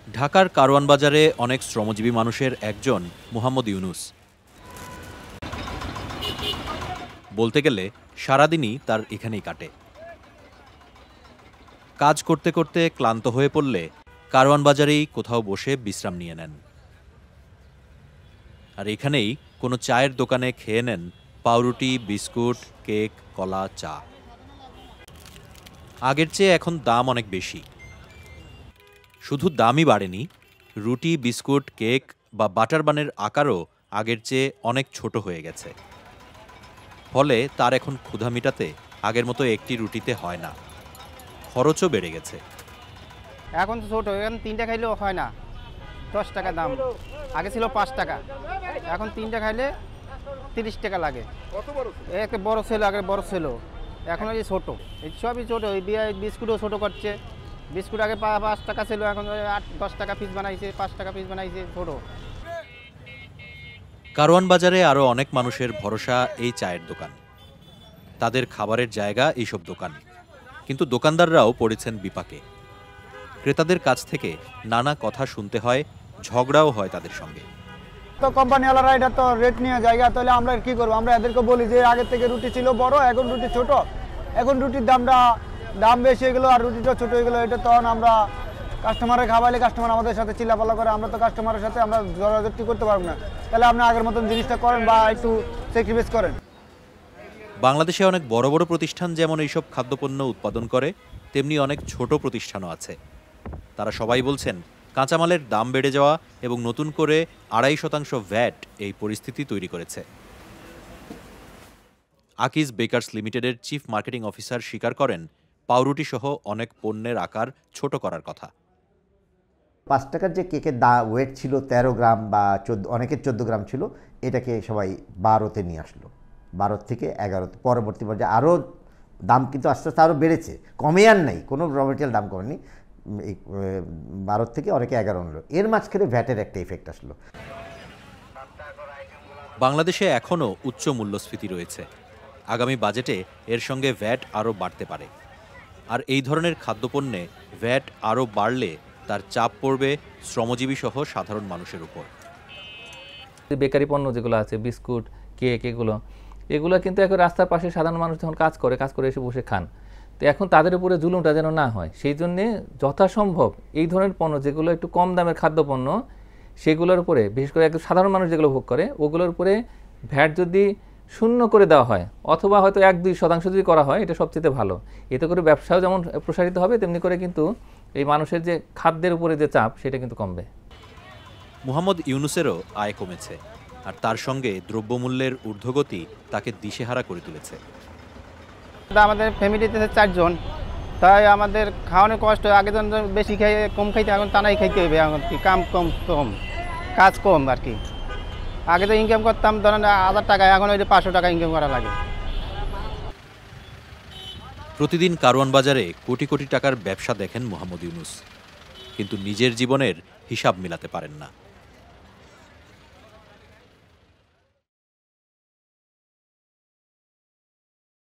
ঢাকার কারওয়ান বাজারে অনেক শ্রমজীবী মানুষের একজন মোহাম্মদ ইউনুস। বলতে গেলে সারাদিনই তার এখানেই কাটে। কাজ করতে করতে ক্লান্ত হয়ে পড়লে কারওয়ান বাজারেই কোথাও বসে বিশ্রাম নিয়ে নেন, আর এখানেই কোনো চায়ের দোকানে খেয়ে নেন পাউরুটি, বিস্কুট, কেক, কলা, চা। আগের চেয়ে এখন দাম অনেক বেশি। শুধু দামই বাড়েনি, রুটি, বিস্কুট, কেক বা বাটার বানের আকারও আগের চেয়ে অনেক ছোট হয়ে গেছে। ফলে তার এখন ক্ষুধা মিটাতে আগের মতো একটি রুটিতে হয় না, খরচও বেড়ে গেছে। এখন তো ছোট, এখন 3টা খাইলেও হয় না, 10 টাকা দাম। আগে ছিল 5 টাকা, এখন 3টা খাইলে 30 টাকা লাগে। একটা বড় ছিল, আগে বড় ছিল, এখন ওই ছোটো, এই সবই ছোটো। ওই বিস্কুটও ছোটো করছে। বিস্কুট আগে 5 টাকা ছিল, এখন 10 টাকা পিস বানাইছে, 5 টাকা পিস বানাইছে, ছোটো। কারওয়ান বাজারে আরও অনেক মানুষের ভরসা এই চায়ের দোকান, তাদের খাবারের জায়গা এইসব দোকান। কিন্তু দোকানদাররাও পড়েছেন বিপাকে। ক্রেতাদের কাছ থেকে নানা কথা শুনতে হয়, ঝগড়াও হয় তাদের সঙ্গে। তো কোম্পানিওয়ালারা এটা তো রেট নিয়ে জায়গা, তাহলে আমরা কি করবো? আমরা এদেরকে বলি যে আগে থেকে রুটি ছিল বড়, এখন রুটি ছোট, এখন রুটির দাম বেশি এগুলো, আর রুটিটা ছোট এগুলো। এটা তখন আমরা কাস্টমারের খাওয়াইলে কাস্টমার আমাদের সাথে চিল্লাপাল্লা করে, আমরা তো কাস্টমারের সাথে আমরা জড়াজড়ি করতে পারবো না। তাহলে আপনি আগের মতন জিনিসটা করেন বা একটু স্যাক্রিফাইস করেন। বাংলাদেশে অনেক বড় বড় প্রতিষ্ঠান যেমন এইসব খাদ্যপণ্য উৎপাদন করে, তেমনি অনেক ছোট প্রতিষ্ঠানও আছে। তারা সবাই বলছেন কাঁচামালের দাম বেড়ে যাওয়া এবং নতুন করে 2.5% ভ্যাট এই পরিস্থিতি তৈরি করেছে। আকিজ বেকার্স লিমিটেডের চিফ মার্কেটিং অফিসার স্বীকার করেন, পাউরুটি সহ অনেক পণ্যের আকার ছোট করার কথা। 5 টাকার যে কেকের ওয়েট ছিল 13 গ্রাম বা 14, অনেকের 14 গ্রাম ছিল, এটাকে সবাই 12তে নিয়ে আসলো, 12 থেকে 11তে। পরবর্তী পর্যায়ে আরও দাম কিন্তু আস্তে আস্তে আরও বেড়েছে, কমে আর নাই, কোনো র মেটেরিয়াল দাম কমেনি। 12 থেকে অনেকে 11 হলো। এর মাঝখানে ভ্যাটের একটা ইফেক্ট আসলো। বাংলাদেশে এখনও উচ্চ মূল্যস্ফীতি রয়েছে। আগামী বাজেটে এর সঙ্গে ভ্যাট আরও বাড়তে পারে। আর এই ধরনের খাদ্যপণ্যে ভ্যাট আরও বাড়লে তার চাপ পড়বে শ্রমজীবী সহ সাধারণ মানুষের উপর। বেকারি পণ্য যেগুলো আছে, বিস্কুট, কেক, এগুলো কিন্তু এখন রাস্তার পাশে সাধারণ মানুষ যখন কাজ করে এসে বসে খান। তো এখন তাদের উপরে জুলুমটা যেন না হয়, সেই জন্যে যথাসম্ভব এই ধরনের পণ্য যেগুলো একটু কম দামের খাদ্যপণ্য, সেগুলোর উপরে বিশেষ করে একদম সাধারণ মানুষ যেগুলো ভোগ করে, ওগুলোর উপরে ভ্যাট যদি 0 করে দেওয়া হয়, অথবা হয়তো 1-2% যদি করা হয়, এটা সবচেয়ে ভালো। এতে করে ব্যবসাও যেমন প্রসারিত হবে, তেমনি করে কিন্তু এই মানুষের যে খাদ্যের উপরে যে চাপ, সেটা কিন্তু কমবে। মোহাম্মদ ইউনুসেরও আয় কমেছে, আর তার সঙ্গে দ্রব্যমূল্যের ঊর্ধ্বগতি তাকে দিশেহারা করে তুলেছে। আমাদের ফ্যামিলিতে 4 জন, তাই আমাদের খাওয়ানোর কষ্ট। আগে যখন বেশি খাইয়ে কম খাইতে, এখন টানাই খাইতে হবে। এখন কি কাম কম, কাজ কম আর কি। আগে তো ইনকাম করতাম ধরেন 1000 টাকা, এখন ওই 500 টাকা ইনকাম করা লাগে। প্রতিদিন কারওয়ান বাজারে কোটি কোটি টাকার ব্যবসা দেখেন মোহাম্মদ ইউনুস, কিন্তু নিজের জীবনের হিসাব মেলাতে পারেন না।